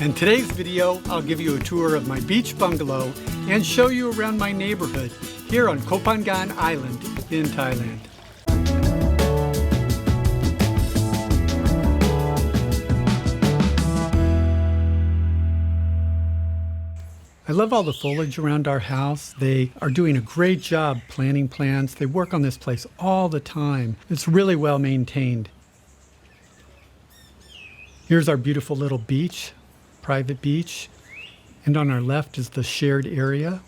In today's video, I'll give you a tour of my beach bungalow and show you around my neighborhood here on Koh Phangan Island in Thailand. I love all the foliage around our house. They are doing a great job planting plants. They work on this place all the time. It's really well maintained. Here's our beautiful little beach, private beach. And on our left is the shared area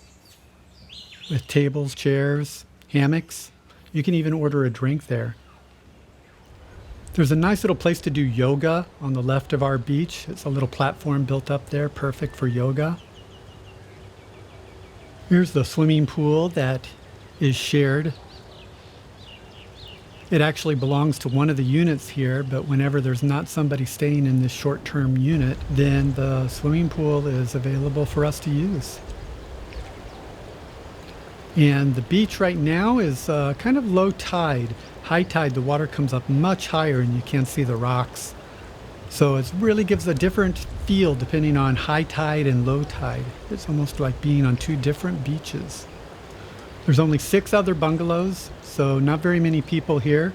with tables, chairs, hammocks. You can even order a drink there. There's a nice little place to do yoga on the left of our beach. It's a little platform built up there, perfect for yoga. Here's the swimming pool that is shared. It actually belongs to one of the units here, but whenever there's not somebody staying in this short-term unit, then the swimming pool is available for us to use. And the beach right now is kind of low tide. High tide, the water comes up much higher and you can't see the rocks. So it really gives a different feel depending on high tide and low tide. It's almost like being on two different beaches. There's only 6 other bungalows, so not very many people here.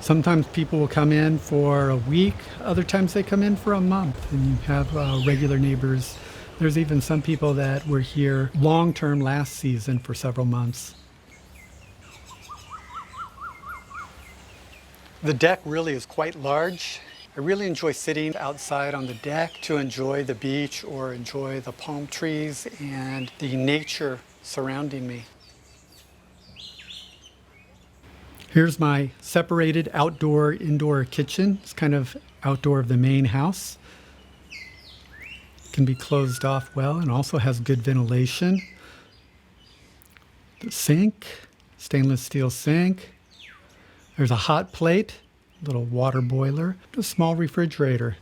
Sometimes people will come in for a week, other times they come in for a month, and you have regular neighbors. There's even some people that were here long-term last season for several months. The deck really is quite large. I really enjoy sitting outside on the deck to enjoy the beach or enjoy the palm trees and the nature surrounding me. Here's my separated outdoor-indoor kitchen. It's kind of outdoor of the main house. It can be closed off well and also has good ventilation. The sink, stainless steel sink. There's a hot plate, little water boiler, a small refrigerator.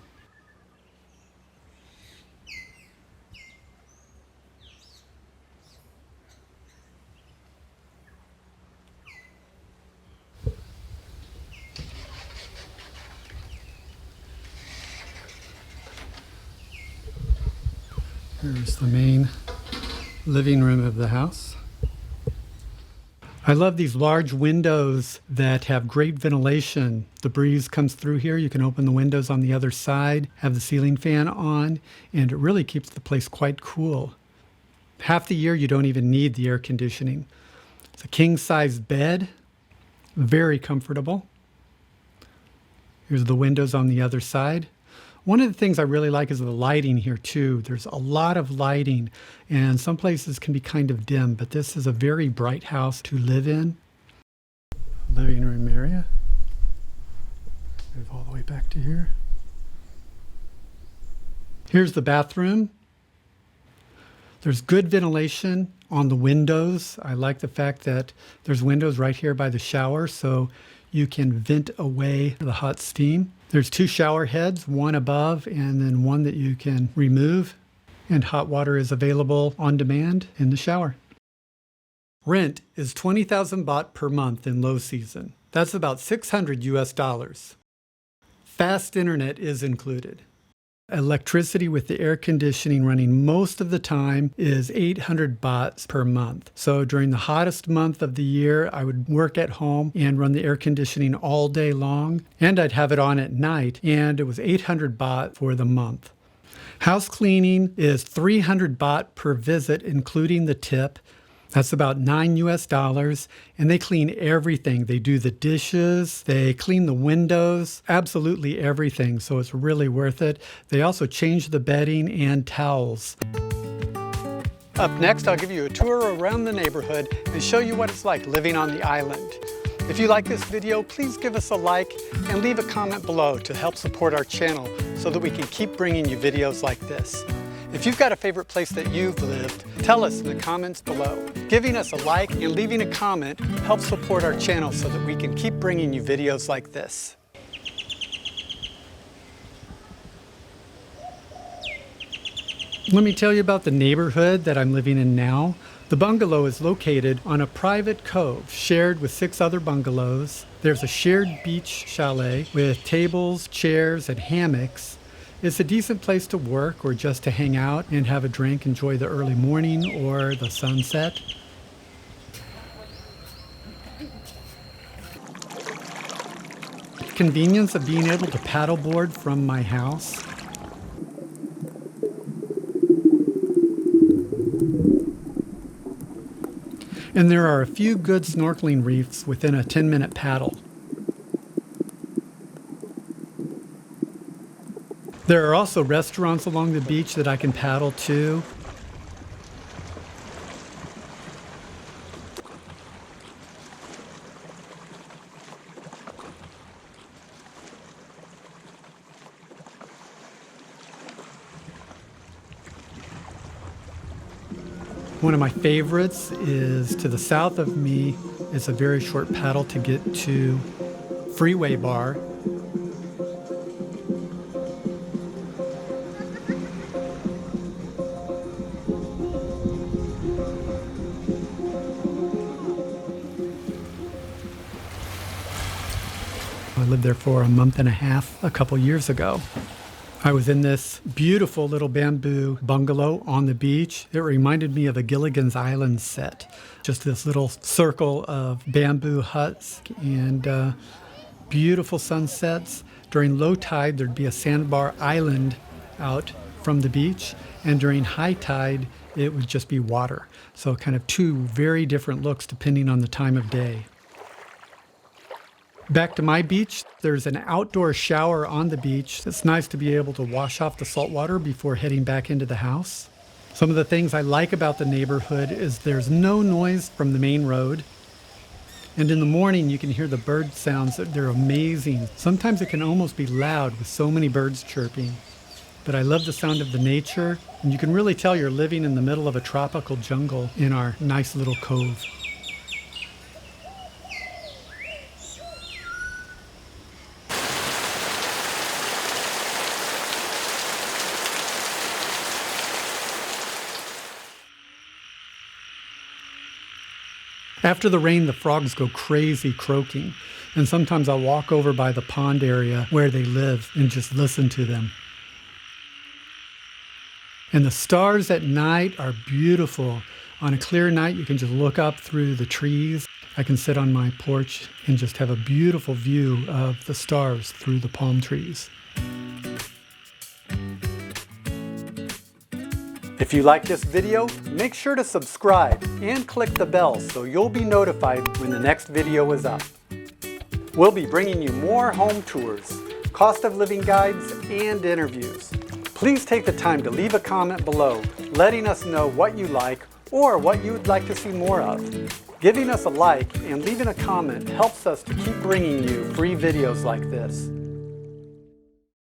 Here's the main living room of the house. I love these large windows that have great ventilation. The breeze comes through here. You can open the windows on the other side, have the ceiling fan on, and it really keeps the place quite cool. Half the year you don't even need the air conditioning. It's a king-size bed, very comfortable. Here's the windows on the other side. One of the things I really like is the lighting here too. There's a lot of lighting and some places can be kind of dim, but this is a very bright house to live in. Living room area. Move all the way back to here. Here's the bathroom. There's good ventilation on the windows. I like the fact that there's windows right here by the shower so you can vent away the hot steam. There's 2 shower heads, one above and then one that you can remove. And hot water is available on demand in the shower. Rent is 20,000 baht per month in low season. That's about $600 US. Fast internet is included. Electricity with the air conditioning running most of the time is 800 bahts per month. So during the hottest month of the year, I would work at home and run the air conditioning all day long, and I'd have it on at night, and it was 800 baht for the month. House cleaning is 300 baht per visit, including the tip. That's about $9 US, and they clean everything. They do the dishes, they clean the windows, absolutely everything, so it's really worth it. They also change the bedding and towels. Up next, I'll give you a tour around the neighborhood and show you what it's like living on the island. If you like this video, please give us a like and leave a comment below to help support our channel so that we can keep bringing you videos like this. If you've got a favorite place that you've lived, tell us in the comments below. Giving us a like and leaving a comment helps support our channel so that we can keep bringing you videos like this. Let me tell you about the neighborhood that I'm living in now. The bungalow is located on a private cove shared with 6 other bungalows. There's a shared beach chalet with tables, chairs, and hammocks. It's a decent place to work or just to hang out and have a drink, enjoy the early morning or the sunset. Convenience of being able to paddleboard from my house. And there are a few good snorkeling reefs within a 10-minute paddle. There are also restaurants along the beach that I can paddle to. One of my favorites is to the south of me. It's a very short paddle to get to Freeway Bar. I lived there for a month and a half a couple years ago. I was in this beautiful little bamboo bungalow on the beach. It reminded me of a Gilligan's Island set. Just this little circle of bamboo huts and beautiful sunsets. During low tide, there'd be a sandbar island out from the beach, and during high tide, it would just be water. So kind of two very different looks depending on the time of day. Back to my beach, there's an outdoor shower on the beach. It's nice to be able to wash off the salt water before heading back into the house. Some of the things I like about the neighborhood is there's no noise from the main road. And in the morning, you can hear the bird sounds. They're amazing. Sometimes it can almost be loud with so many birds chirping. But I love the sound of the nature, and you can really tell you're living in the middle of a tropical jungle in our nice little cove. After the rain, the frogs go crazy croaking, and sometimes I'll walk over by the pond area where they live and just listen to them. And the stars at night are beautiful. On a clear night, you can just look up through the trees. I can sit on my porch and just have a beautiful view of the stars through the palm trees. If you like this video, make sure to subscribe and click the bell so you'll be notified when the next video is up. We'll be bringing you more home tours, cost of living guides, and interviews. Please take the time to leave a comment below, letting us know what you like or what you would like to see more of. Giving us a like and leaving a comment helps us to keep bringing you free videos like this.